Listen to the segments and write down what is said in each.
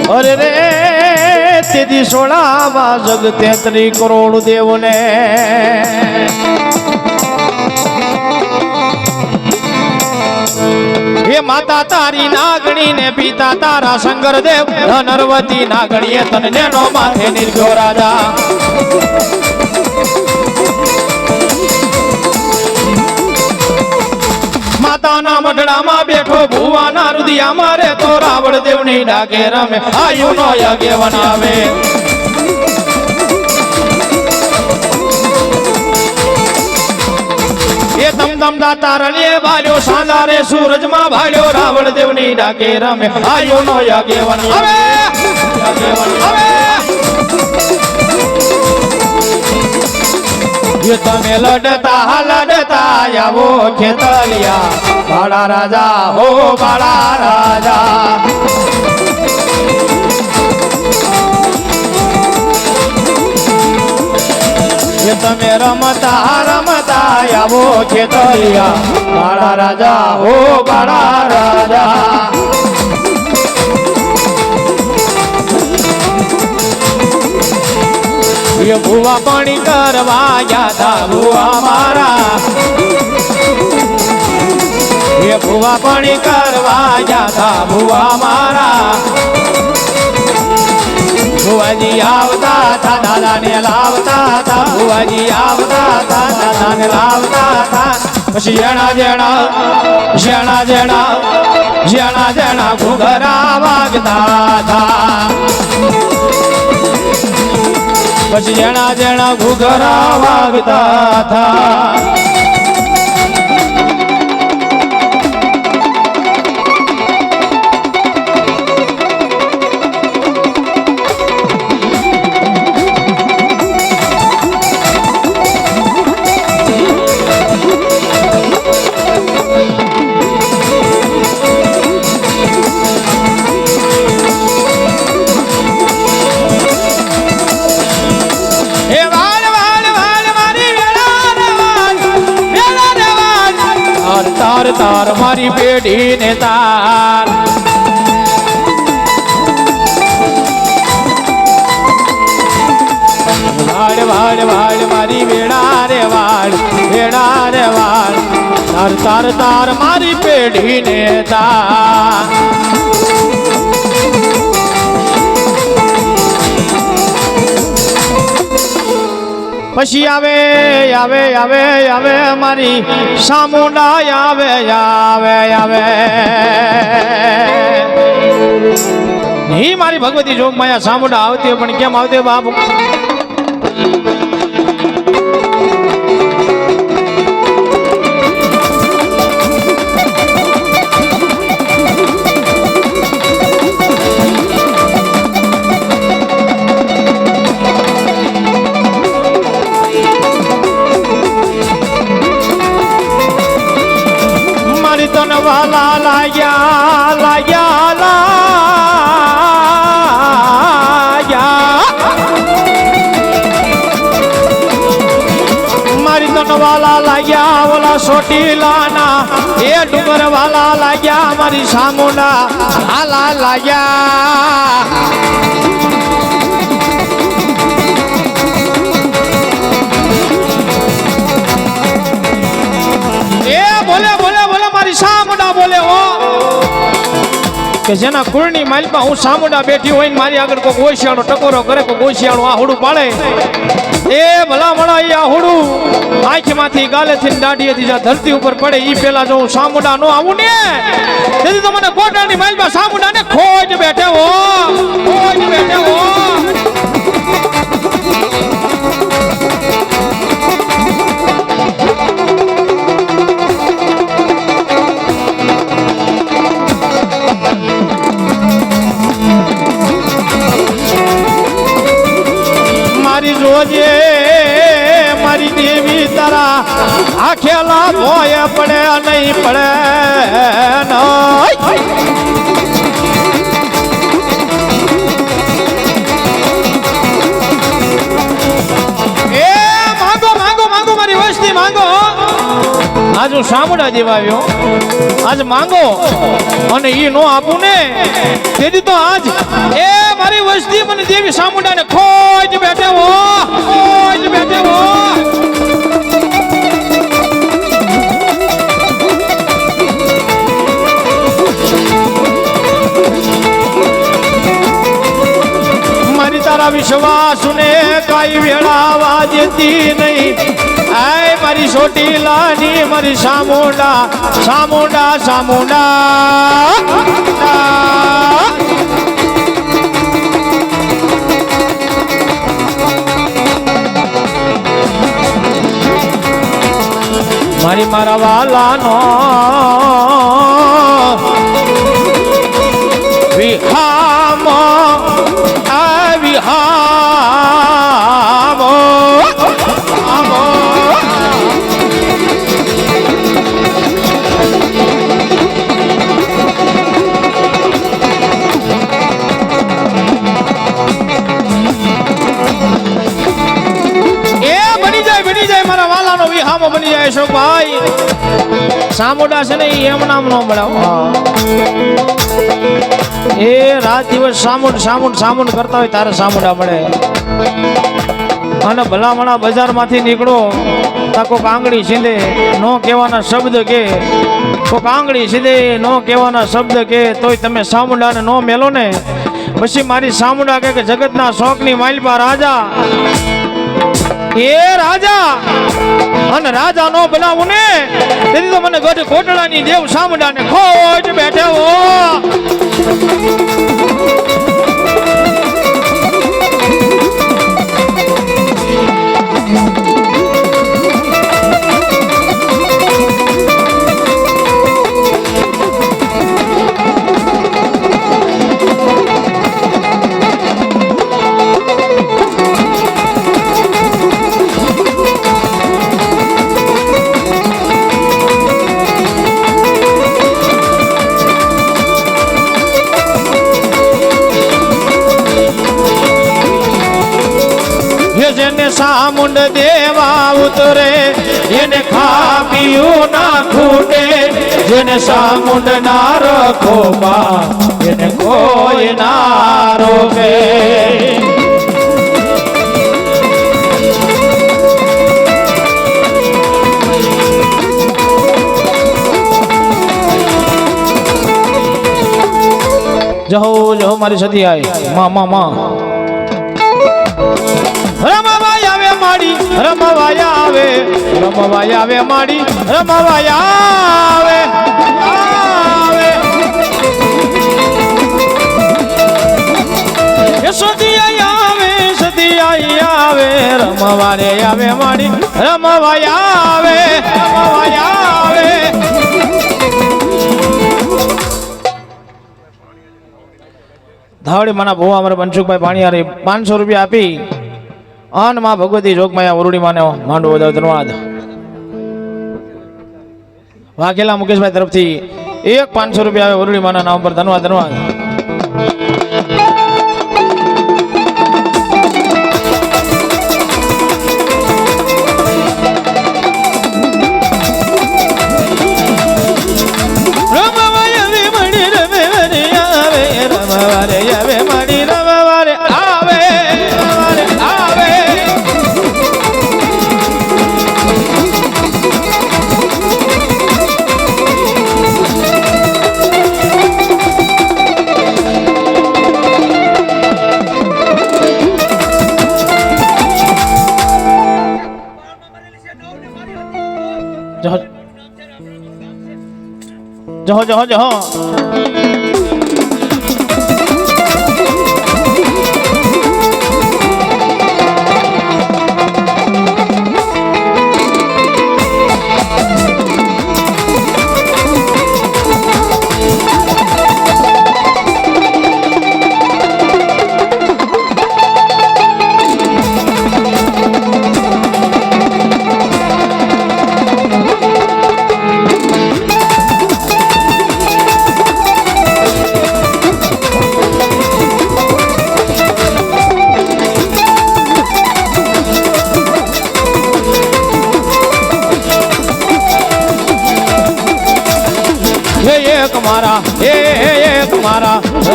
અરે રે તેથી સોળામાં જગ 33 કરોડ દેવને હે માતા તારી નાગણી ને પિતા તારા શંકર દેવ નરવતી નાગણીએ તને નેનો માથે નિર્ભ્યો રાજા માતાના મઢડામાં બેઠો ભુવાના રુદિયામાં રે તો રાવણ દેવની ડાકે રમે આયુનો યજ્ઞ બનાવે એ તમ દાતા રણે ભાલ્યો સાંધારે સૂરજમાં ભાલ્યો રાવણ દેવની ડાકે રમે આયુનો યજ્ઞ બનાવે ये तमे लड़ता आવો खेतलिया बाड़ा राजा हो बाड़ा राजा ये तमे रमता आવો खेतलिया बाड़ा राजा हो बाड़ा राजा ये भुआ पानी करवा था भुआ मारा ये भुआ पानी करवा था भुआ मारा भुआजी आवता था दादा ने लावता था भुआजी आवता था दादा ने लावता था પછી જણા જણા ઘૂઘરા વાગતા હતા પછી જણા ઘૂઘરા વાગતા હતા तार तार मारी पेढ़ी ने तार वाड़ वाड़ वाड़ मारी बेड़ा रे वाड़ तार तार तार मारी पेढ़ी ने तार પછી આવે આવે આવે આવે મારી સામુંડા આવે આવે આવે નહીં મારી ભગવતી જોગ માયા સામુંડા આવતી પણ કેમ આવતી બાપ વાલા લાગ્યા મારી તન વાલા લાગ્યા ઓલા સોટીલાના એ ડુંગર વાલા લાગ્યા મારી સામુંડા હાલા લાગ્યા બોલે હો કે જેના કુળની માલમાં હું સામુંડા બેઠી હોય ને મારી આગળ કોઈ ગોશિયાળો ટકોરો કરે કોઈ ગોશિયાળો આહુડું પાડે એ ભલા મળા એ આહુડું આંખમાંથી ગાલેથી દાઢીએથી જ્યાં ધરતી ઉપર પડે એ પેલા જો હું સામુંડા નો આવું ને તેથી તો મને કોટાની માલમાં સામુંડાને ખોજ બેઠે હો જોજે મારી દેવી તારા આખેલા ભોય પડે નહીં પડે એ માંગો માંગો માંગો મારી વસ્તી માંગો આજ હું સામુંડા દેવા આવ્યો આજ માંગો અને ઈ નો આપું ને તેથી તો આજ એ મારી દેવી સામુંડા ને ખોજ બેઠે હો, ખોજ બેઠે હો. મારી તારા વિશ્વાસ ને કાઈ વેળા વાજતી નહીં. આય મારી છોટી લાની મારી સામુંડા, સામુંડા, સામુંડા. મારી મારા વાલાનો વિહામો આ વિહામો આમો. બની જાય મારા વાલાનો વિહામો બની જાય અશોકભાઈ. સામુંડા છે ને એમ નામ નો મળાવો. એ રાત દિવસ સામુંડ સામુંડ સામુંડ કરતા હોય તારે સામુંડા મળે. અને ભલામણા બજારમાંથી નીકળો તા કોક આંગળી સીધે નો કહેવાના શબ્દ કે, કોક આંગળી સીધે નો કહેવાના શબ્દ કે તોય તમે સામુંડાને નો મેલો ને. પછી મારી સામુંડા કે જગતના શોખની માલપા રાજા, એ રાજા અને રાજા નો બનાવું ને તેથી તો મને ગઢ કોટડાની દેવ સામુંડાને ખોજ બેઠે હો. જેને સામુંડ દેવા ઉતરે એને ખાપીયું ના ખૂટે. જેને સામુંડ ના રખો એને કોઈ ના રોકે. જહો જહો મારી સતી આવી માં માં માં. રમવાય આવે માડી, રમવાય આવે, રમવાય આવે માડી, રમવાય આવે આવે. સદી આવે, સદી આવે, રમવારે આવે માડી, રમવાય આવે, રમવાય આવે. ધાવડી માના ભુવા અમારે મનસુખભાઈ ભાણિયારે 500 રૂપિયા આપી અન માં ભગવતી જોગમાયા વરુડી માને માંડવો વધાવ. ધન્યવાદ. વાઘેલા મુકેશભાઈ તરફથી 500 રૂપિયા આવે વરુડી માના નામ પર. ધન્યવાદ ધન્યવાદ. જહો જહો જહો.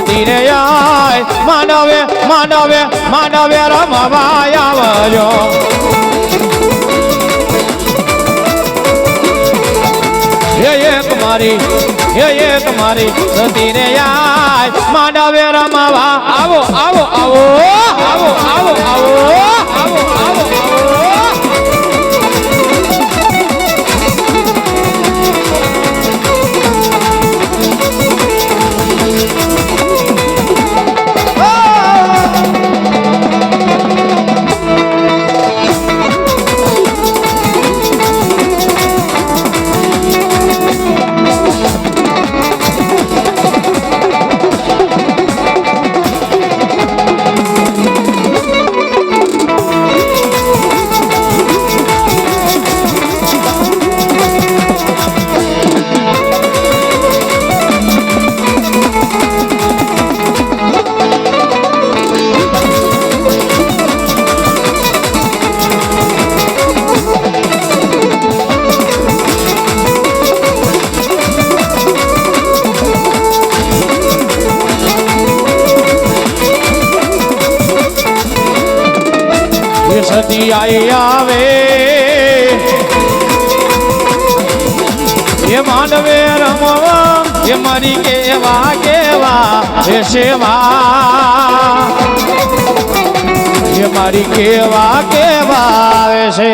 સતી રે આય માંડવે માંડવે માંડવે રમવા આવજો એક મારી સતી રે આય માંડવે રમવા આવો આવો આવો આવો આવો આવો આવો આવો સતી આઈ આવે એ માંડવે રમવા એ મારી કેવા કેવા એ સેવા એ મારી કેવા કેવા છે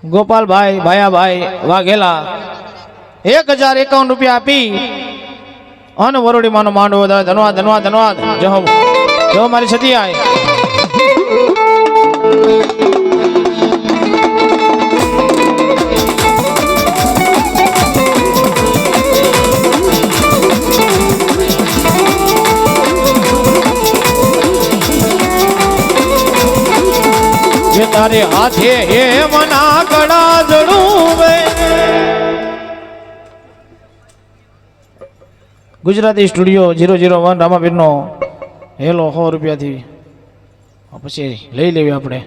ગોપાલભાઈ ભાયાભાઈ વાઘેલા 1051 રૂપિયા આપી અને વરોડી માનો માંડવો ધન્યવાદ ધન્યવાદ ધન્યવાદ જો મારી સતી આય તારે હાથે હે મના કડા જડું ગુજરાતી સ્ટુડિયો 001 રામાપીરનો હેલો 100 રૂપિયાથી પછી લઈ લેવી આપણે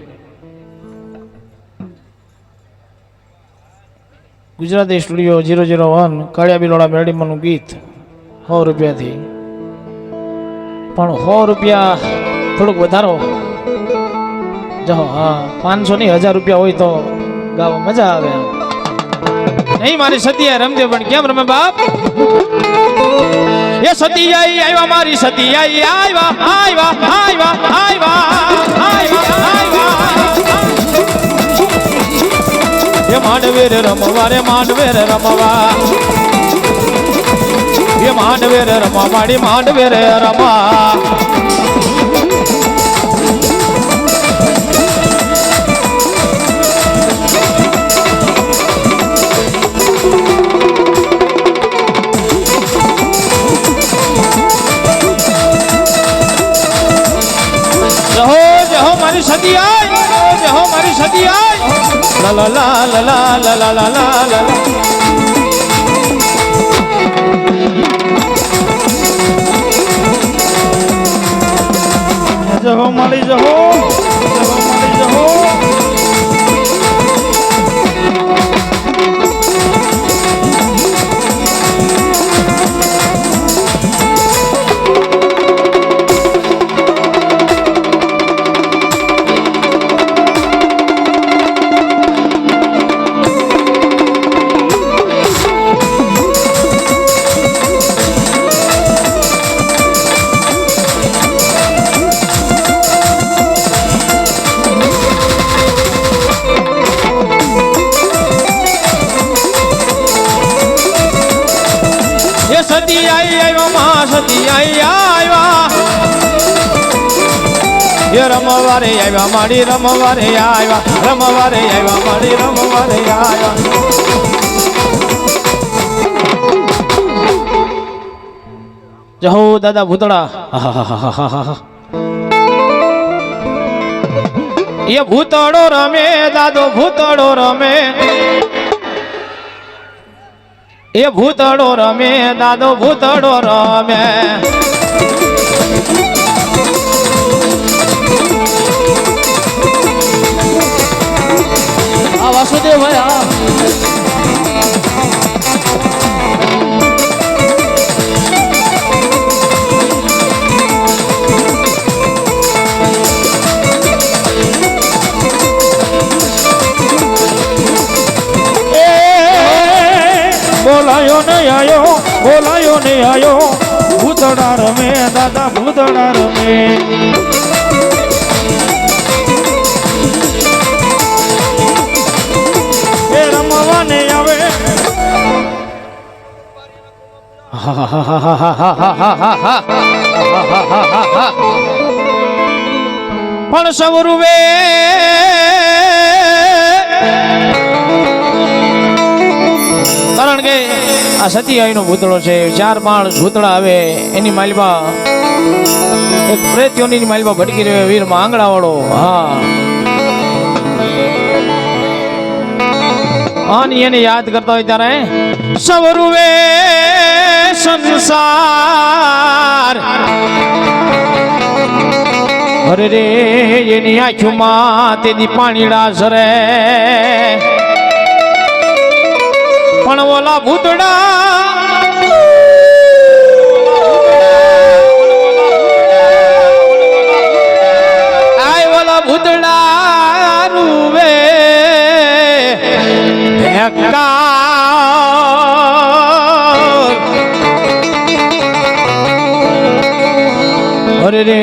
ગુજરાતી સ્ટુડિયો 001 કાળિયા બિલોડા મેરડીમાંનું ગીત 100 રૂપિયાથી પણ 100 રૂપિયા થોડુંક વધારો જો હા 500 નહીં 1000 રૂપિયા હોય તો ગાવા મજા આવે નહીં મારી સતી રમદે પણ કેમ રમે બાપ એ સતી આઈ આવ્યા મારી સતી આઈ આવ્યા આવ્યા આવ્યા આવ્યા આવ્યા એ માંડવે રે રમવા રે માંડવે રે રમવા એ માંડવે રે રમવા માડી માંડવે રે રમવા મારી સતી આય હો મારી સતી આય લા લા લા લા લા લા લા લા લા જહો મારી જહો મારી જહો સતી આઈ આવ્યા માં સતી આઈ આવ્યા એ રમવારે આવ્યા માડી રમવારે આવ્યા રમવારે આવ્યા માડી રમવારે આવ્યા જહો દાદા ભૂતળા એ ભૂતળો રમે દાદો ભૂતળો રમે એ ભૂતળો રમે દાદો ભૂતળો રમે આ વાસુદેવ ભાઈ બોલાયો ને આયો ભૂતડા રમે દાદા ભૂતડા રમે એ રમવાને આવે પણ સવરુવે કારણ કે આ સતીઆઈનો ભૂતળો છે 4 માળ ભૂતળા આવે એની માલમાં એક પ્રેત્યોની માલમાં ભટકી રહ્યો વીર આંગળા વાળો આની એને યાદ કરતા હોય ત્યારે સવરુવે સંસાર અરે રે એની આંખોમાં તેની પાણીડા સરે પણ ઓલા ભૂતડા આય ઓલા ભૂતડા રૂવે અરે રે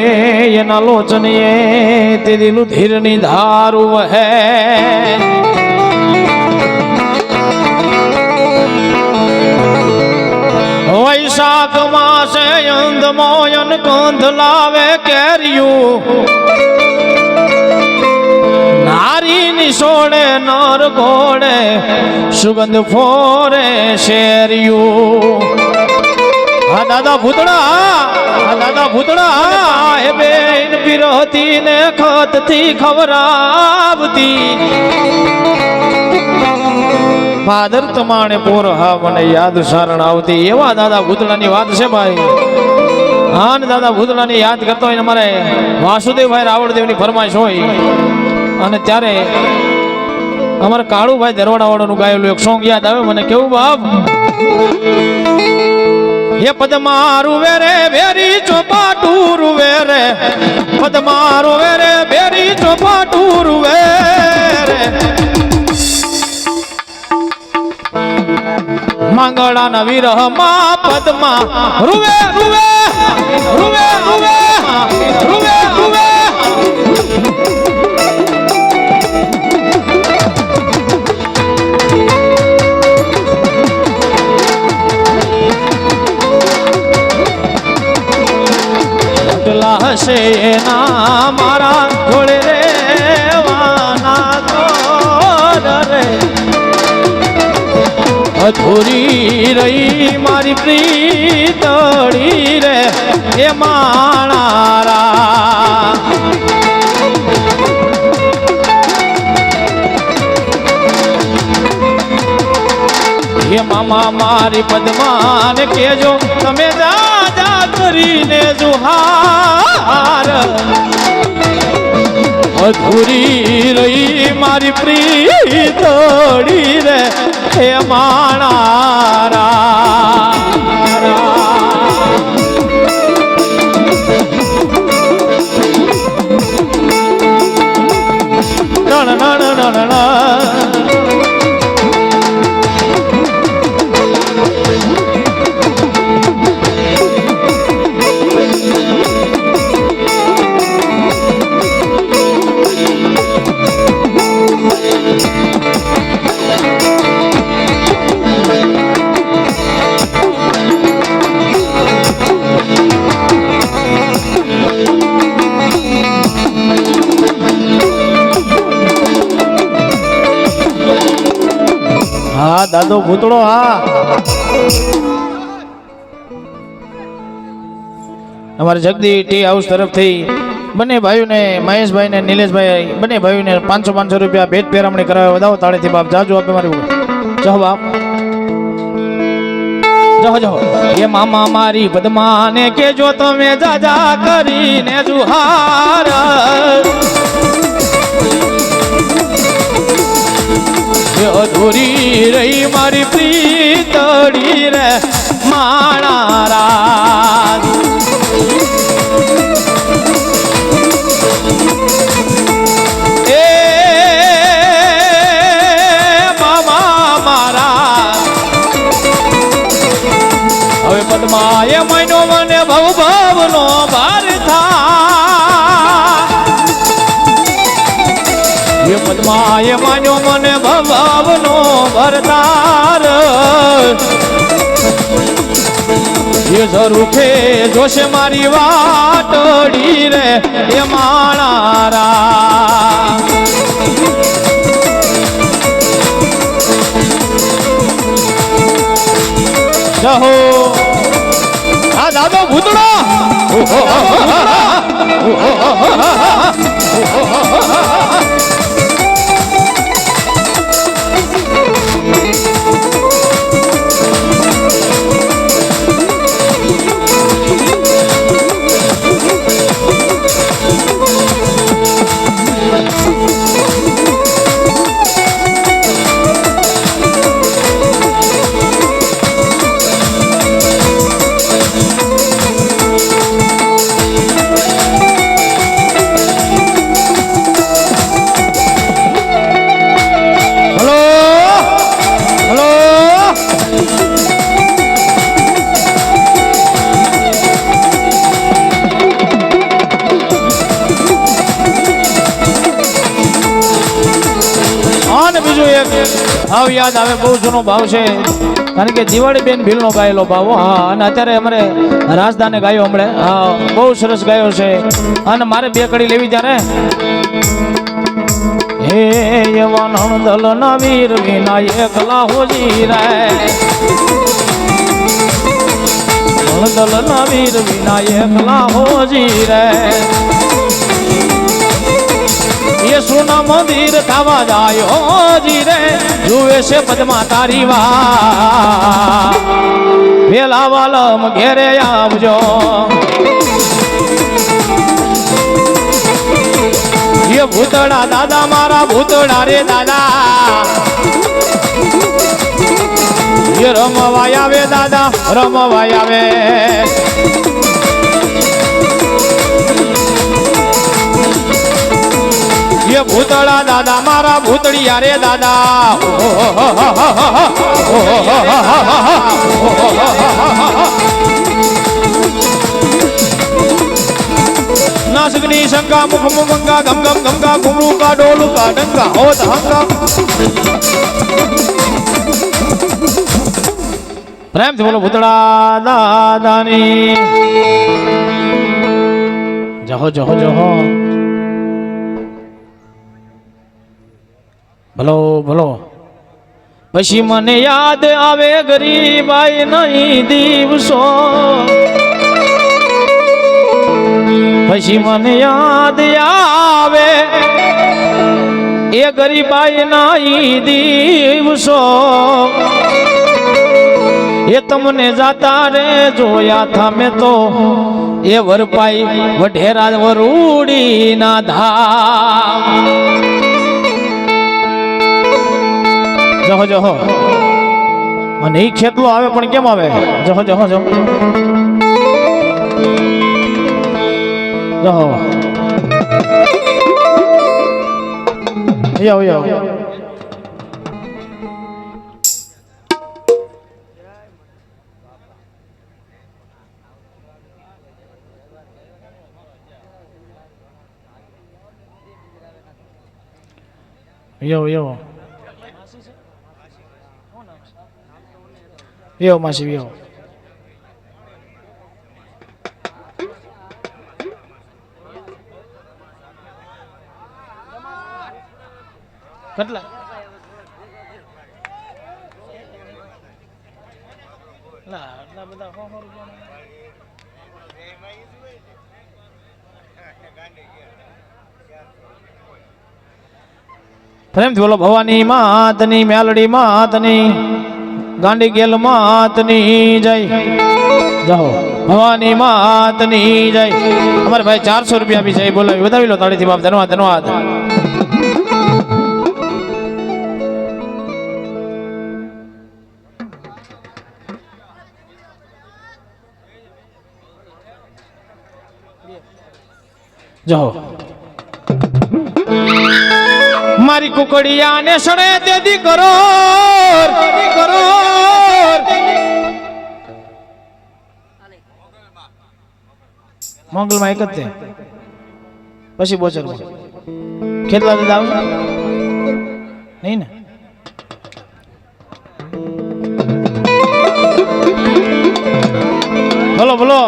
એના લોચનીએ તે દિલું ધીરની ધારું વહે વૈશાખ માસે અંધ મોયન કંધ લાવે કેરિયું નારી નિશોડે નર ઘોડે સુગંધ ફોરે શેરિયું દાદા ભૂતડા હે બેન પીરતી ને ખતથી ખવરાવતી ભાદર તમાણે પોર હા મને યાદ સારણ આવતી એવા દાદા ભૂતળાની વાત છે ભાઈ હા ને દાદા ભૂતળાની યાદ કરતો હોય અમારે વાસુદેવભાઈ રાવળદેવની ફરમાઈશ હોય અને ત્યારે અમારે કાળુભાઈ દરવાડા વાળાનું ગાયેલું એક સોંગ યાદ આવે મને કેવું બાપ ये पदमारु वेरे बेरी चौपाटूरु वेरे पदमारु वेरे बेरी चौपाटूरु वेरे मंगला न विरह मा पदमा रुवे रुवे रुवे रुवे रुवे रुवे હશે ના મારા જોડે રેવાના તો રે અધૂરી રહી મારી પ્રીતળી રે એ માણારા એ મામા મારી પદ્માને કેજો તમે દાદા કરીને જુહાર અધૂરી રહી મારી પ્રીતળી રે હે માણારા હા દાદો ભૂતળો હા અમારે જગદી ટી હાઉસ તરફથી બંને ભાઈઓને મહેશભાઈ ને નિલેશભાઈ બંને ભાઈઓને 500 રૂપિયા ભેટ પેરામણી કરાવે વધાવો તાળીથી બાપ જાજો આપે મારી જહો બાપ જહો એ મામા મારી પદ્માને કેજો તમે જાજા કરીને જુહાર અધૂરી રહી મારી પ્રીતળી રે માણારા એ મામા મારા પદ્માએ માન્યો મને ભવ ભવનો ભાર થા એ પદ્માએ માન્યો મને ભવ ભવનો ભરતાર એ જરૂખે જોશે મારી વાટડી રે એ માણારા જહો આ દાદો ભૂતડો ભાવ યાદ આવે બહુ જૂનો ભાવ છે કારણ કે દિવાળી બેન ભીલનો ગાયેલો ભાવ હા અને અત્યારે અમારે રાજદાને ગાયો હમણે હા બહુ સરસ ગાયો છે અને મારે બે કડી લેવી ત્યારે હે એવા નણદલ ના વીર વિના એકલા હોજી રે નણદલ ના વીર વિના એકલા હોજી રે યેસુના મંદિર થવા જાયો જી રે જુએ છે પદ્મા તારી વા વેલા વાલમ ઘેરે આવજો એ ભૂતડા દાદા મારા ભૂતડા રે દાદા એ રમવાય આવે દાદા રમવાય આવે ये भूतड़ा दादा मारा भूतड़िया रे दादा नासकनी शंका मुख मुंगा गम गम गम का घुमरू का डोलू का डंगा हो हंगा प्रेम से बोलो भूतड़ा दादानी जहो जहो जहो ભલો ભલો પછી મને યાદ આવે ગરીબાઈ નહીં દિવસો પછી મને યાદ આવે એ ગરીબાઈ નહીં દિવસો એ તમને જાતા રે જોયા થા મેં તો એ વરપાઈ વઢેરા વરૂડી ના ધામ જહો જહો અને ઈ ખેતલો આવે પણ કેમ આવે જહો જહો જહો જહો યો યો યો યો યો માસી યો કેટલા ના આટલા બધા પ્રેમથી બોલો ભવાની માતની મેલડી માતની ગાંડી ગેલ માતની જય જાઓ ભવાની માતની જય અમારે ભાઈ 400 રૂપિયા બી છે બોલાવી વધાવી લો તાળીથી બાપ ધન્યવાદ ધન્યવાદ જાઓ મારી કુકડિયા ને સણે તેદી કરો મોંગલમાં એક જ તે પછી બોચરમાં ખેતલા દાદા આવશે નહીં ને બોલો બોલો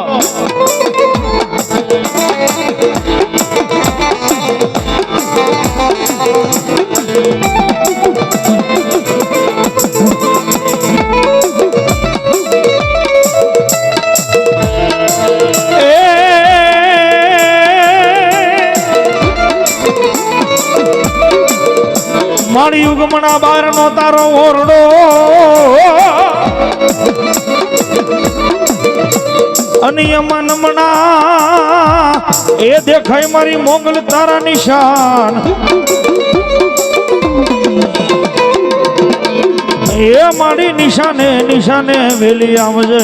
મારી યુગમણા બાર નો તારો ઓરડો અનિયમન મણા એ દેખાય મારી મોગલ તારા નિશાન એ મારી નિશાને નિશાને વેલી આવજે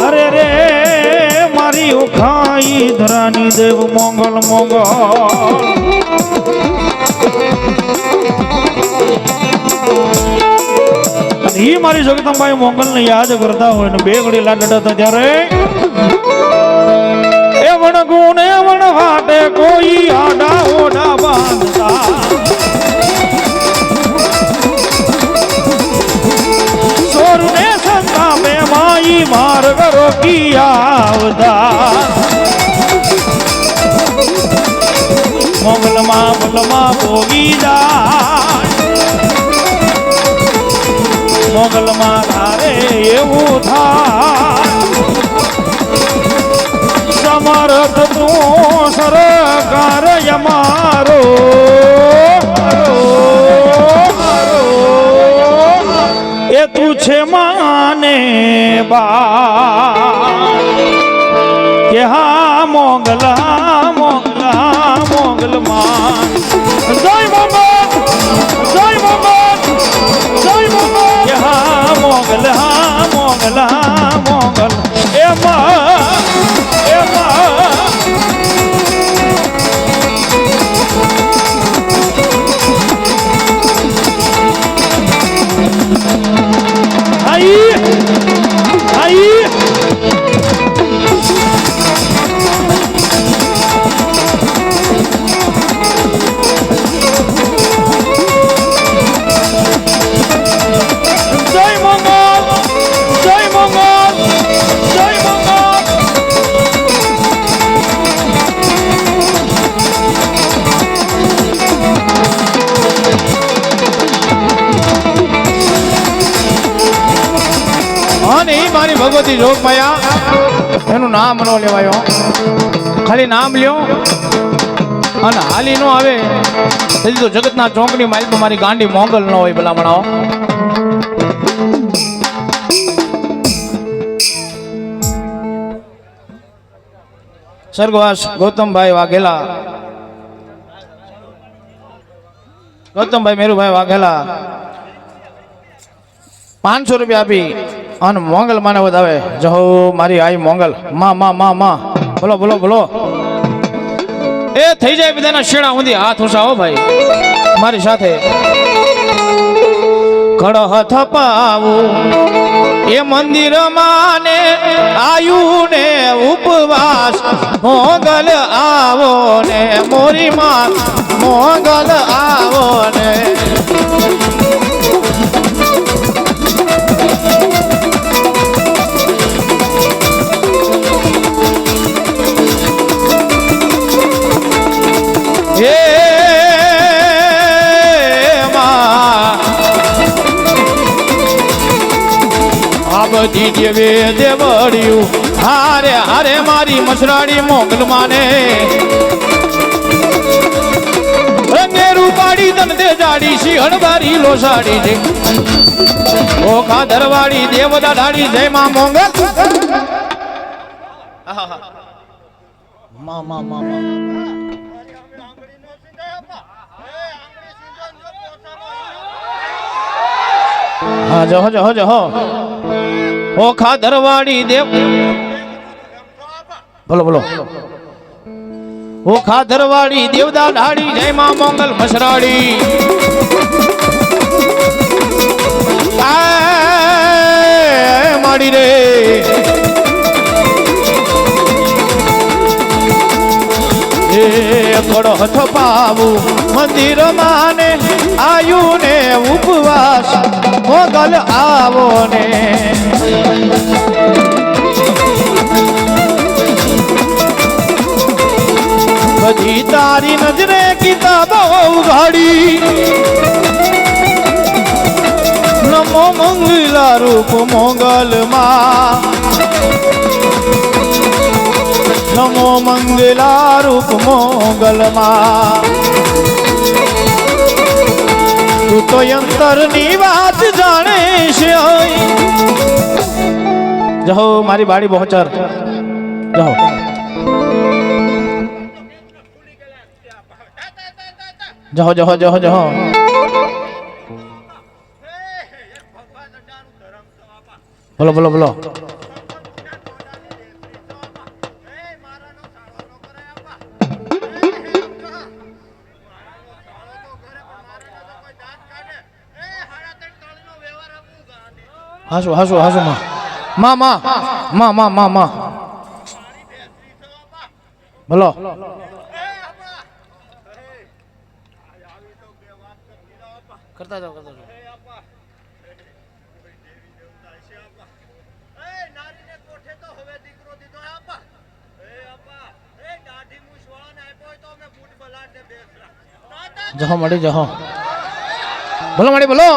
અરે રે મારી ઓખાઈ ધરાની દેવ મોગલ મોગલ ઈ મારી જગદંબાઈ મોગલ ને યાદ કરતા હોય ને બે ઘડી લાડડા હતા ત્યારે એ વણગું ને વણ વાટે કોઈ આડા ઓડા બાંધતા સોર ને સંતા મે માઈ માર્ગ રોકી આવતા મોગલમાં બોલમાં ભોગી જાય મોગલમાં ધારે એવું થાય સમર્થ તું સરકાર અમારો એ તું છે માને બા કે હા મોગલા મોગલા મોગલમાં જય મોગલ જય મોગલ જય મોગલ હા મોગલ હા મોગલ હા મોગલ એમાં મારી ભગવતી જોગ માયા એનું નામ ન લેવાયો ખાલી નામ લ્યો અને હાલી નો આવે તેથી તો જગતના ચોકની માઇલમાં મારી ગાંડી મોગલ ન હોય ભલા મણાઓ સ્વર્ગવાસ ગૌતમભાઈ વાઘેલા ગૌતમભાઈ મેરુભાઈ વાઘેલા 500 રૂપિયા આપી અને મોંગલ માને વધાવે જહો મારી આઈ મોંગલ માં માં માં માં બોલો બોલો બોલો એ થઈ જાય બધાના શેણા સુધી હાથ ઉછાવો ભાઈ મારી સાથે કડહ થપાવું એ મંદિર માને આયુ ને ઉપવાસ મોગલ આવો ને મોરી માં મોગલ આવો ને બધી દેવે દેવડ્યું હારે હારે મારી મસરાડી મોગલ માને રંગે રૂપાડી દંડે જાડી સિંહણ બારી લોસાડી છે ઓખા ધરવાડી દેવદા ડાડી જય માં મોગલ માં માં માં હા જહો જહો જહો ઓખા ધરવાડી દેવ બોલો બોલો ઓખા ધરવાડી દેવદા ઢાડી જય માં મોગલ મસરાડી માડી રે મંદિર માને આયુ ને ઉપવાસ મોગલ આવો ને બધી તારી નજરે કિતાબો ઉઘાડી નમો મંગલા રૂપ મોગલ માં નમો મંગલા રૂપ મોગલ માં તું તો અંતર ની વાત જાણે છે જહો મારી બાડી બહોચર જહો જહો જહો જહો જહો બોલો બોલો બોલો હાસુ હાસુ હાસુ માં માં માં માં માં માં બોલો કરતા જાઓ કરતા જાઓ જહો મળી જહો બોલો મળી બોલો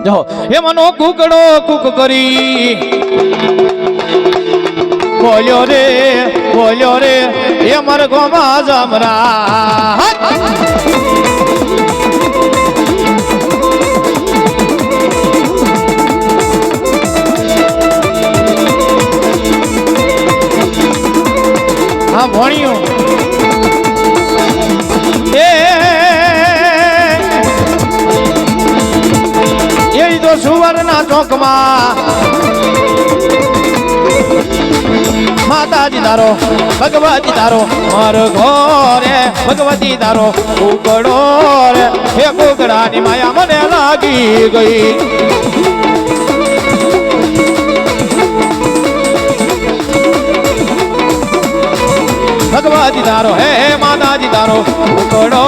જહો એ મનો કુકડો કુક કરી બોલ્યો રે એ મરગો માં જમરા હા ભણ્યું એ તો સુવર્ણના ચોકમાં માતાજી તારો ભગવતી તારો મરઘો રે ભગવતી તારો કુકડો રે હે કુકડાની માયા મને લાગી ગઈ ભગવતી તારો હે માતાજી તારો કુકડો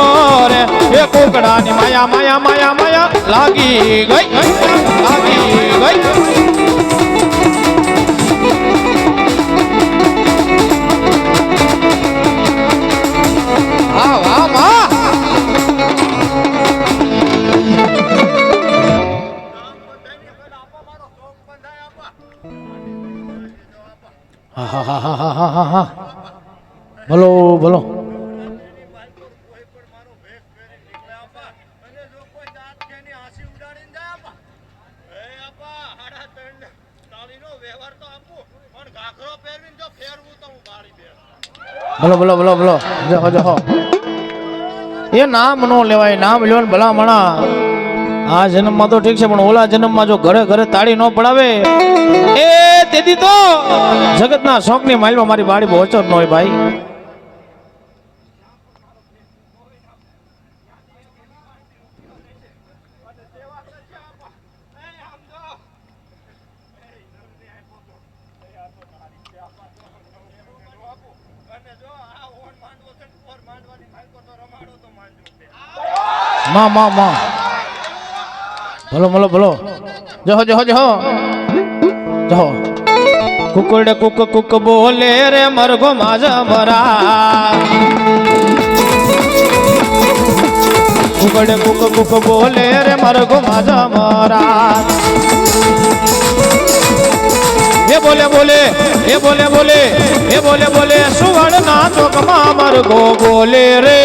રે હે કુકડાની માયા માયા માયા માયા લાગી ગઈ લાગી ગઈ હા વાહ માં હા હા હા હા હા હા બોલો બોલો બોલો બોલો બોલો બોલો જહો જહો એ નામ નો લેવાય નામ લેવાનું ભલામણા આ જન્મમાં તો ઠીક છે પણ ઓલા જન્મમાં જો ઘરે ઘરે તાળી ન પડાવે એ તેથી તો જગતના શોખની માઇલમાં મારી બાળી બહોચર ન હોય ભાઈ માં માં માં બોલો બોલો બોલો જહો જહો જહો જહો કુકડે કુક કુક બોલે રે મરઘો માજા મરા કુકડે કુક કુક બોલે રે મરઘો માજા મરા એ બોલે બોલે એ બોલે બોલે એ બોલે બોલે સુવર્ણ ના ચોકમાં મરઘો બોલે રે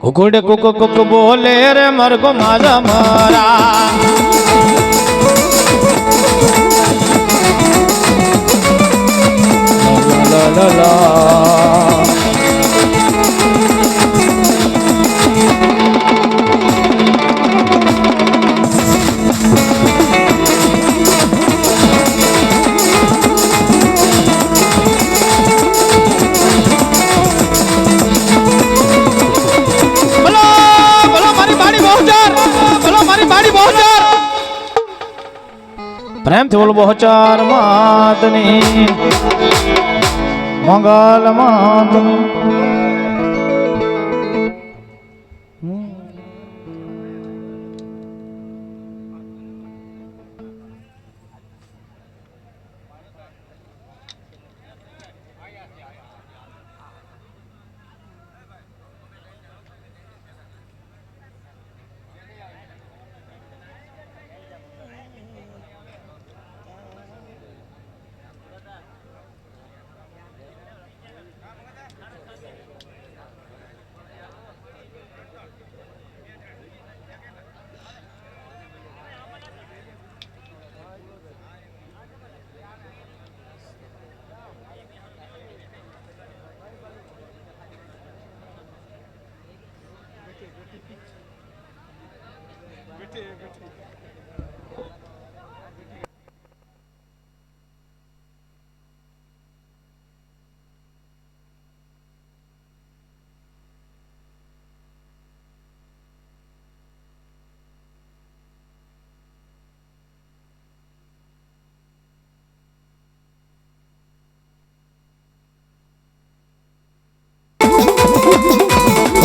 કુકડે કુક કુક બોલે રે મરઘો માજા મરા લા લા લા પ્રેમથી બોલો બહોચાર માતની મંગલમાં તમે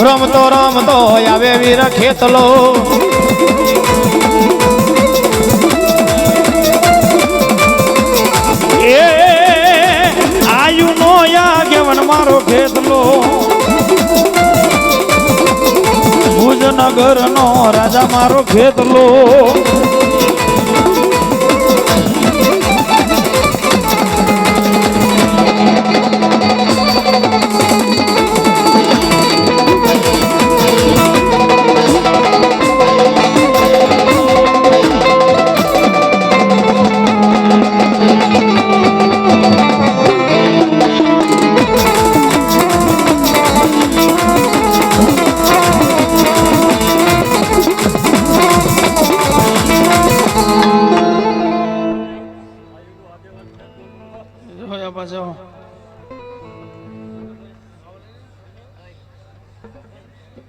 રમતો રમતો આવે વીર ખેતલો એ આયુ નો આગેવન મારો ખેતલો ભુજનગર નો રાજા મારો ખેતલો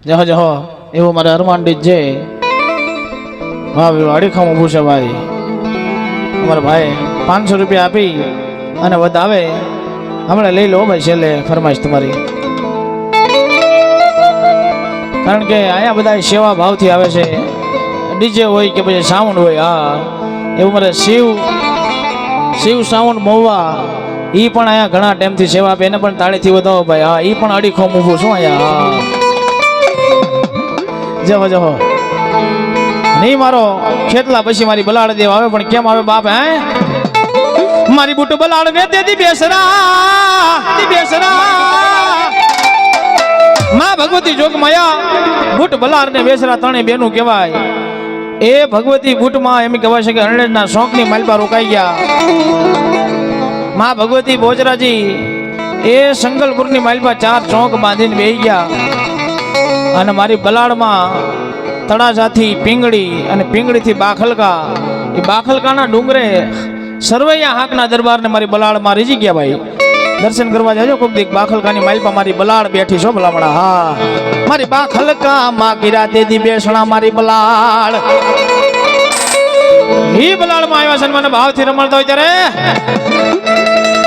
જહો જહો એવું મારે અરમાનડીત છે અડીખામ ઊભું છે ભાઈ અમારા ભાઈ 500 રૂપિયા આપી અને વધાવે હમણાં લઈ લો ભાઈ છેલ્લે ફરમાઈશ તમારી કારણ કે અહીંયા બધા સેવા ભાવથી આવે છે ડીજે હોય કે પછી સાઉન્ડ હોય હા એવું મારે શિવ સાઉન્ડ મહુવા ઈ પણ અહીંયા ઘણા ટાઈમથી સેવા આપે એને પણ તાળીથી વધાવો ભાઈ હા ઈ પણ અડીખમ ઊભું છું અહીંયા હા જહો જહો નહીં મારો ખેતલા પછી મારી બલાડ દેવ આવે પણ કેમ આવે બાપ હે મારી બુટ બલાડ ને દેદી બેસરા માં ભગવતી જોગ માયા બુટ બલાડ ને બેસરા ત્રણે બેનું કહેવાય એ ભગવતી બુટમાં એમ કહેવાય છે કે હરણેજના શોખની માલપા રોકાઈ ગયા માં ભગવતી બોજરાજી એ સંગલપુરની માલપા 4 ચોક બાંધીને બેહી ગયા અને મારી બલાડમાં તળાજાથી પિંગળી અને પિંગળીથી બાખલકા એ બાખલકાના ડુંગરે સરવૈયા હાકના દરબારને મારી બલાડમાં રીજી ગયા ભાઈ દર્શન કરવા જાજો કોક દીક બાખલકાની માલપા મારી બલાડ બેઠી છો ભલામણા હા મારી બાખલકા માં ગીરા તેદી બેસણા મારી બલાડ ઈ બલાડમાં આવ્યા છે મને ભાવથી રમણતા હોય ત્યારે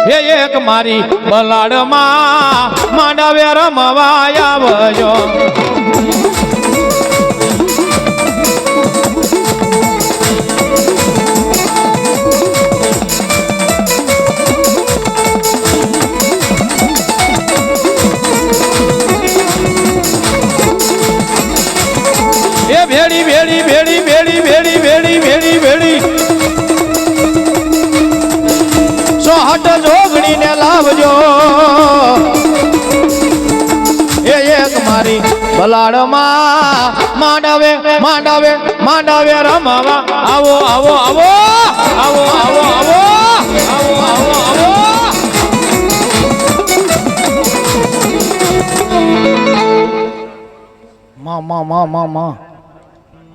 એક મારી બલાડમાં માંડાવે રમવા આવજો એ ભેડી ભેડી ભેડી ભેડી ભેડી ભેડી ભેડી ભેડી સોહટ જોગણીને લાવજો એ એક મારી બલાડમાં માંડાવે માંડાવે માંડાવે રમવા આવો આવો આવો આવો આવો આવો આવો આવો આવો માં માં માં માં માં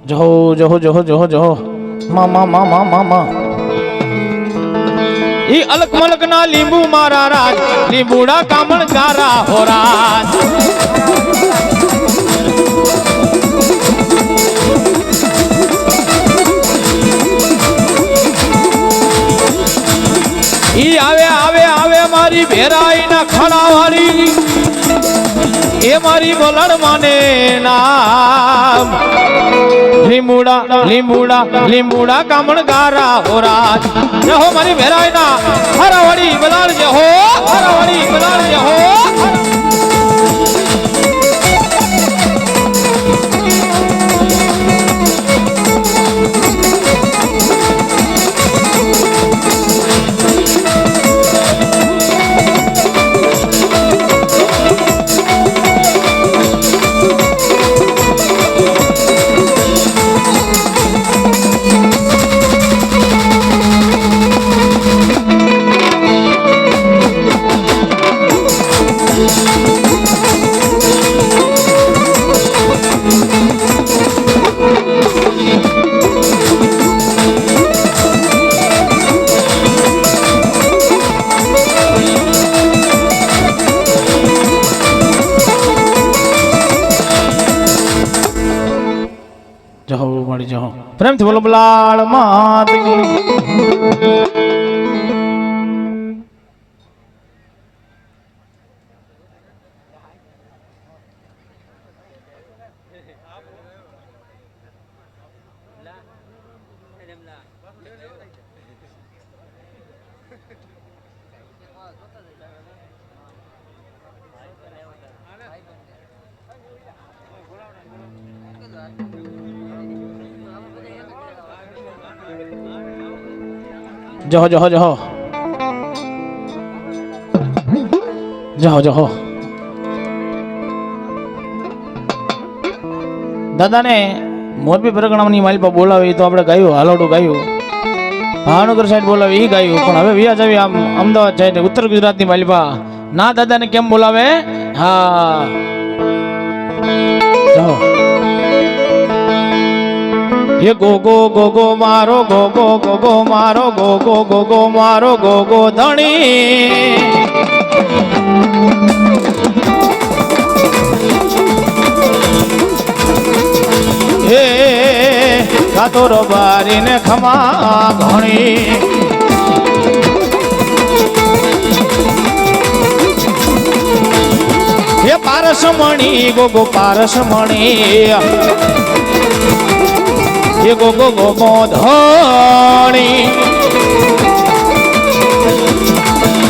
જહો જહો જહો જહો જહો માં માં માં માં માં માં ઈ અલક મલક ના લીંબુ મારા રાજ લીંબુડા કામણ ગારા હો રાજ ઈ આવે આવે આવે મારી ભેરાઈ ના મારી બોલડ માને નામ લીંબુડા લીંબુડા લીંબુડા કામણ ગારા હોરા જય હો મારી ભેરાયના હરાવડી બલાડ જય હો હરાવડી બલાડ જય હો પ્રેમથી બોલો બલાડ માત જહો જહો જહો જહો જહો દાદાને મોરબી પરગણાની માલિપા બોલાવે તો આપણે ગાયું હાલોડું ગાયું ભાવનગર સાઈડ બોલાવે એ ગાયું પણ હવે વ્યાજ આવી આમ અમદાવાદ સાઈડ ઉત્તર ગુજરાતની માલિપા ના દાદાને કેમ બોલાવે હા જહો ये गोगो गोगो मारो गोगो गोगो मारो गोगो गोगो मारो गोगो धणी हे कातोरो बारी ने खमा घणी ये पारसमणी गोगो पारसमणी ये गोगो गोगो धणी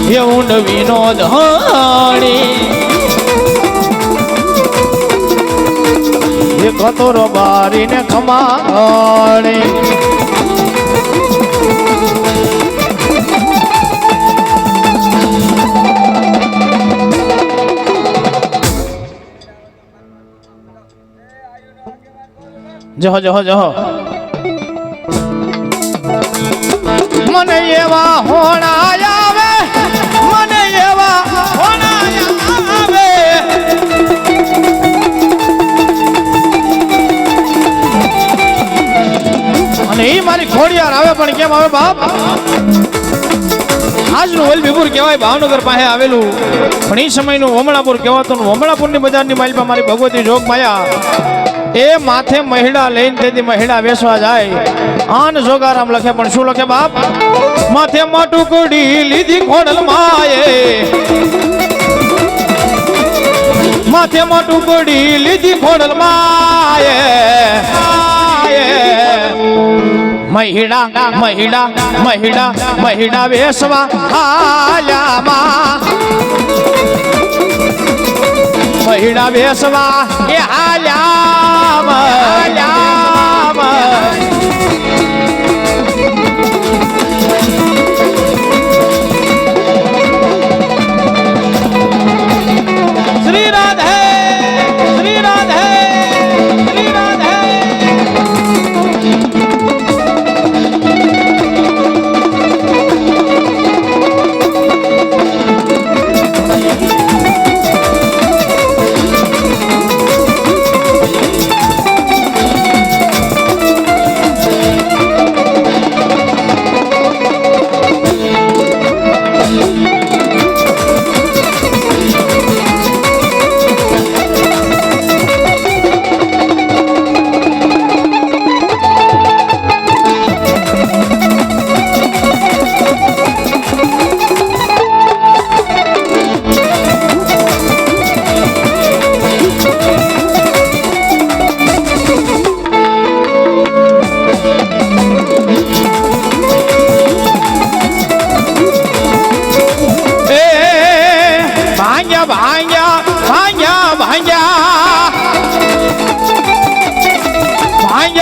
ये ઊંડવીનો ધણી ये કતોરો બારીને ખમાણી જહો જહો જહો મને એવા હોણા આવે મને એવા હોણા આવે અને એ મારી ખોડિયાર આવે પણ કેમ આવે બાપ આજનું વલભીપુર કહેવાય ભાવનગર પાસે આવેલું પણ એ સમયનું વમળાપુર કહેવાતું વમળાપુરની બજારની માલમાં મારી ભગવતી જોગ માયા એ માથે મહિડા લઈને તેથી મહિડા વેસવા જાય આન જોગારામ લખે પણ શું લખે બાપ માથે માટું કુડી લીધી ખોડલ માએ માથે માટું કુડી લીધી ખોડલ માએ મહિડા મહિડા મહિડા મહિડા વેસવા હાલ્યામાં મહિડા વેસવા એ હાલ્યામ હાલ્યામ શ્રી રાધે શ્રી રાધે શ્રી રાધે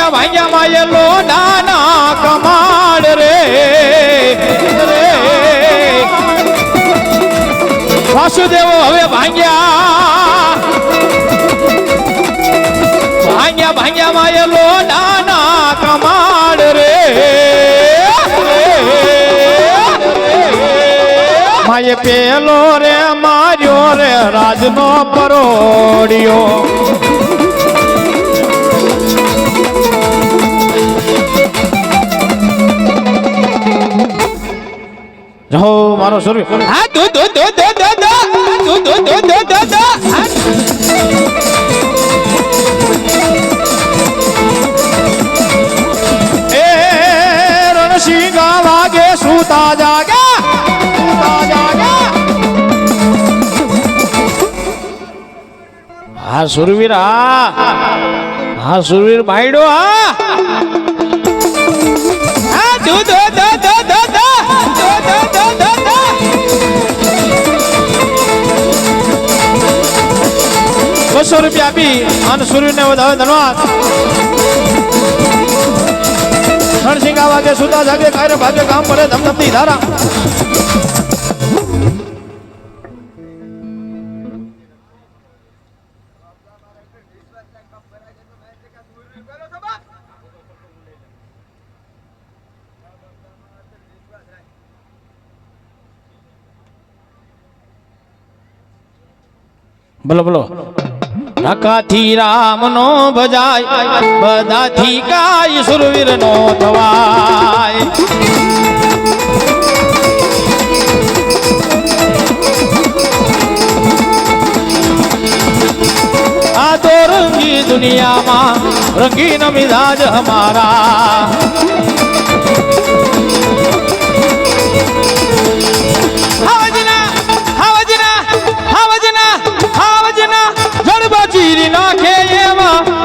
ભાંગ્યા માયેલો નાના કમાડ રે વાસુદેવો હવે ભાંગ્યા માયેલો નાના કમાડ રે માયે પેલો રે માર્યો રે રાજનો પરોડિયો જો મારો સુરવીર હા દો એ રણસિંહ વાગે સુતા જાગે હા સુરવીર હા સુરવીર બાયડો હા દો 200 રૂપિયા આપી અને સૂર્યને વધાવે ધન્યવાદ રણસિંહ વાગે સુતા જાગે કાયરે ભાગે કામ પડે ધમધમતી ધારા બોલો બોલો નકાથી રામ નો ભજાય બધાથી કાય સુરવીર નો થવાય આ તો રંગી દુનિયામાં રંગીન મિજાજ હમારા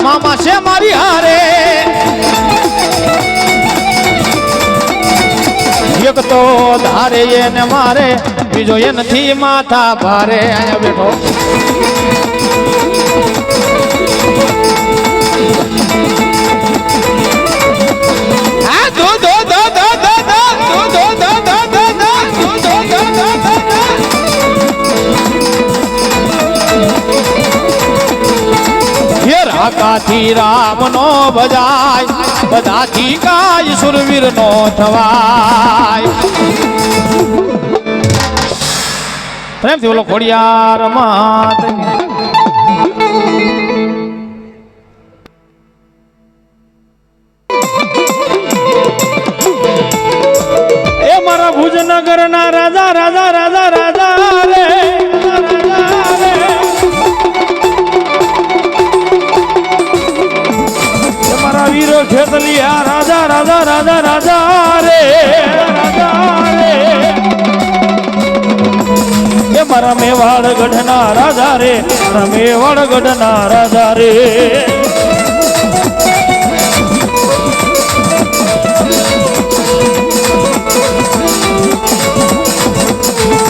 મામા છે મારી હારે એક તો ધારે એને મારે બીજો એ નથી માથા ભારે અહીંયા બેઠો કાથી રામ નો ભજાય બધાથી કાય સુરવીર નો થવાય પ્રેમથી બોલો ખોડિયાર માત એ મારા ભુજનગર ના રાજા રાજા રાજા રાજા રે વીરો ખેતલિયા રાજા રાજા રાજા રાજા રે એ મારા મેવાડ ગઢના રાજા રે મારા મેવાડ ગઢના રાજા રે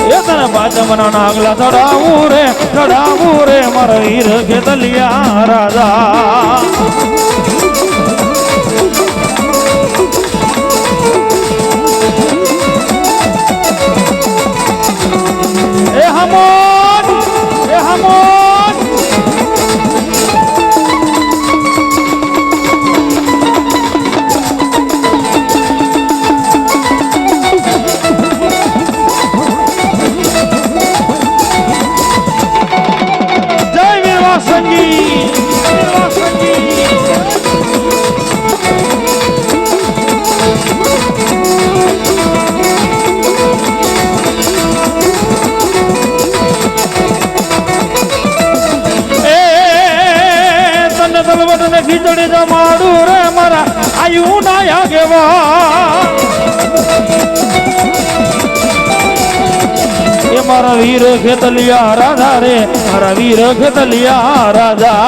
એ તને બાજમના નાગલા ચડાવું રે મારા વીર ખેતલિયા રાજા ખીચડી જમાડું રે મારા આયુ ના આગેવા એ મારા વીર ખેતલિયા રાજા રે મારા વીર ખેતલિયા રાજા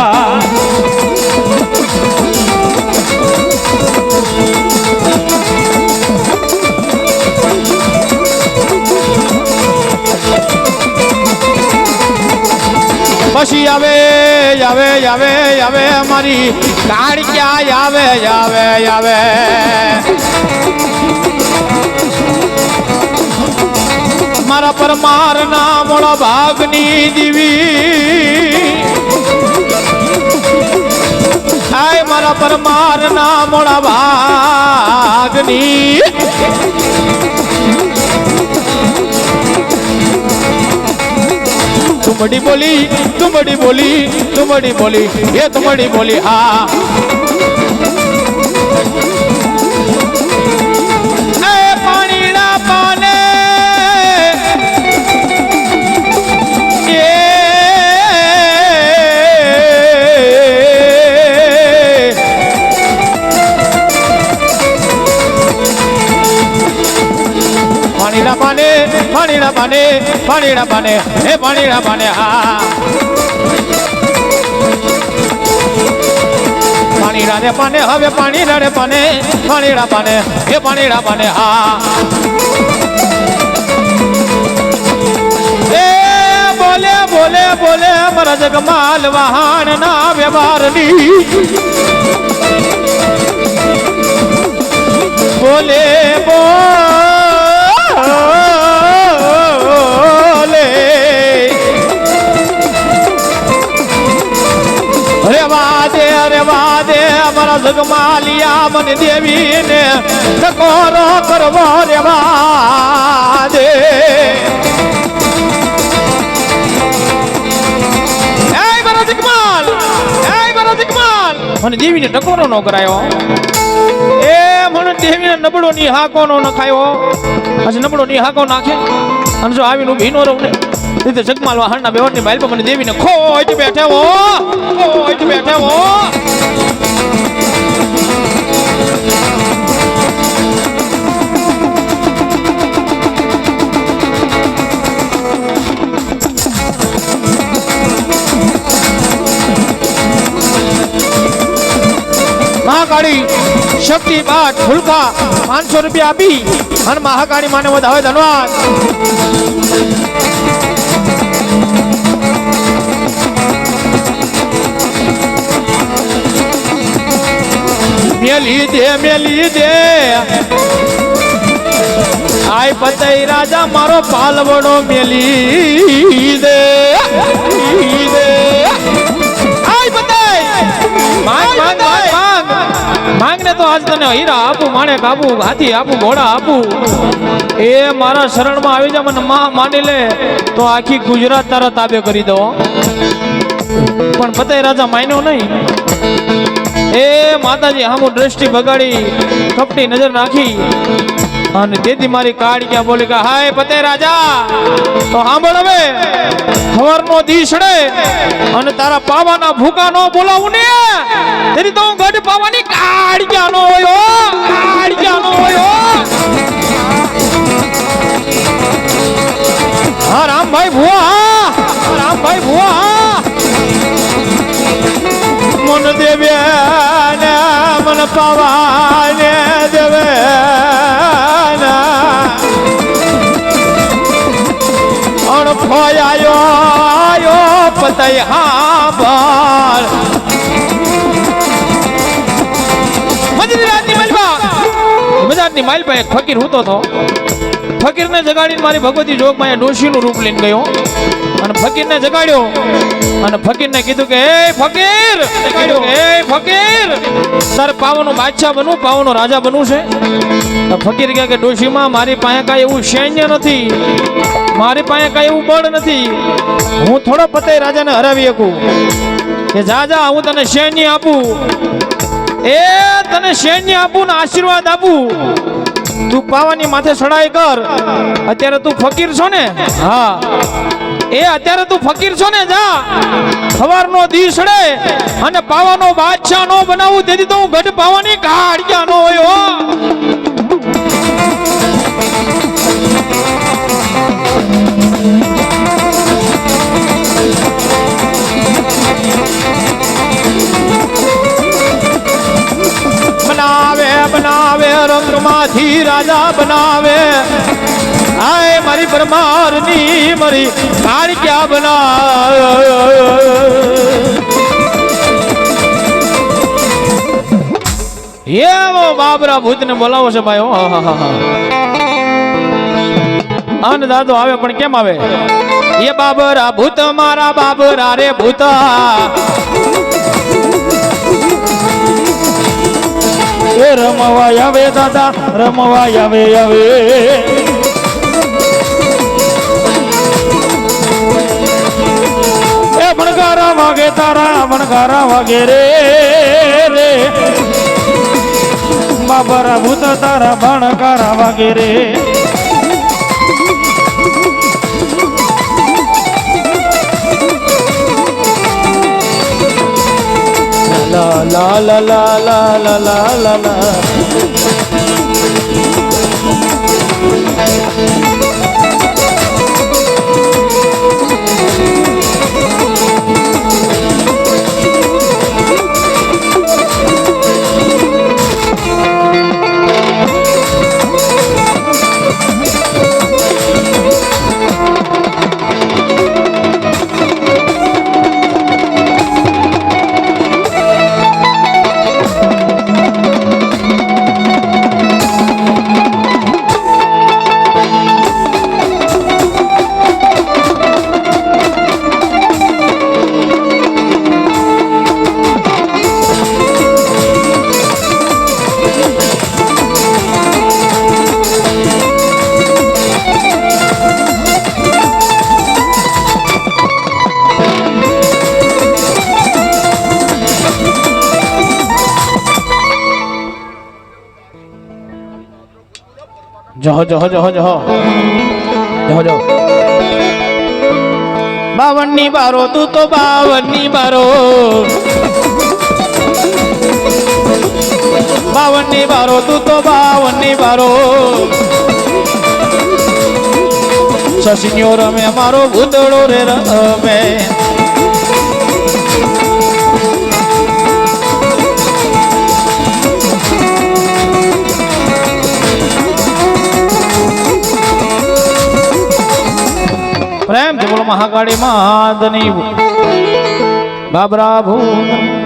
પછી આવે આવે આવે આવે મારી કાળિયા આવે આવે આવે મારા પરમાર ના મોળા ભાગની દીવી આય મારા પરમાર ના મોળા ભાગની तुमड़ी बोली तुमड़ी बोली तुमड़ी बोली ये तुमड़ी बोली हाँ पानी ना पाने पानी ना पाने पानी ना पाने पानी ना पाने हे पानी ना पाने हाँ पानी ना रे पाने हवे पानी ना रे पाने पानी ना पाने हे पानी ना पाने हाँ ए बोले बोले बोले मरा जगमाल वाहन ना व्यवहार नी बोले अरे वादे हमारा जगमालिया मन देवी ने टकोरो करवा रे वादे मन देवी ने टकोरो न करायो ए मन देवी ने नबड़ो नी हाको नो नखायो आज नबड़ो नी हाको नाखे अन जो आवी नु भीनो रहने ते जगमाल वाहन ना बेवट ने बाइल पर मन देवी ने खोट बैठे हो महाकाली शक्ति पाठ फुलका 500 रुपया आपी અને મહાકાળી માને વધાવે ધન્યવાદ મેલી દે આય પતઈ રાજા મારો પાલવડો મેલી દે આય પતઈ માંગ ને તો આજ તને હીરા આપું માણેક આપું હાથી આપું ઘોડા આપું એ મારા શરણ માં આવી જા મને માની લે તો આખી ગુજરાત તારા તાબે કરી દો પણ પતઈ રાજા માન્યો નહીં એ માતાજી હામુ દ્રષ્ટિ બગાડી કપટી નજર નાખી અને તેથી મારી કાળિયા બોલી કે હાય પતઈ રાજા તો સાંભળ હવે ખબરનો દીસડે અને તારા પાવાના ભૂકા નો બોલાવું ને તેની તો ગઢ પાવાની કાળિયા નો હોયો હા રામભાઈ ભુવા મન દેવે ને મન પાવાને દેવે અણ ફોયાયો પતઈ હા બાર મજાની માઇલ પર એક ફકીર હૂતો હતો ફકીરને જગાડીને મારી ભગવતી જોગમાં ડોશીનું રૂપ લઈને ગયો અને ફકીરને જગાડ્યો અને ફકીરને કીધું કે હે ફકીર તારે પાવાનો બાદશાહ બનવું પાવાનો રાજા બનવું છે તો ફકીર કહે કે ડોશીમાં મારી પાસે કાંઈ એવું સૈન્ય નથી મારી પાસે કાંઈ એવું બળ નથી હું થોડો પતઈ રાજાને હરાવી શકું કે જા હું તને સૈન્ય આપું એ તને સૈન્ય આપું ને આશીર્વાદ આપું તું પાવાની માથે ચડાઈ કર અત્યારે તું ફકીર છો ને હા એ અત્યારે તું ફકીર છો ને જા સવારનો દીસડે અને પાવાનો બાદશાહ નો બનાવું તેથી તો હું ગઢ પાવાની કાળિયા નો હોયો बनावे रंगमाथी राजा बनावे आए मारी परमारनी मारी काल क्या बना એવો બાબરા ભૂતને બોલાવો છે ભાઈ. આન દાદો આવે પણ કેમ આવે? એ બાબરા ભૂત મારા બાબરા રે ભૂતા, એ રમવા આવે દાદા રમવા આવે આવે. એ ભણકારા વાગે તારા ભણકારા વાગે રે રે, બાબરા ભૂત તારા ભણકારા વાગે રે. લા લા લા લા લા લા લા લા લા. જહો જહો જહો જહો જહો જહો. 52 ની બારો તું તો 52 ની બારો, 52 ની બારો તું તો 52 ની બારો. સસન્યો રમે મારો ભૂતળો રે રમે, પ્રેમ થી બોલો મહાકાળી માતની બાબરા ભૂત.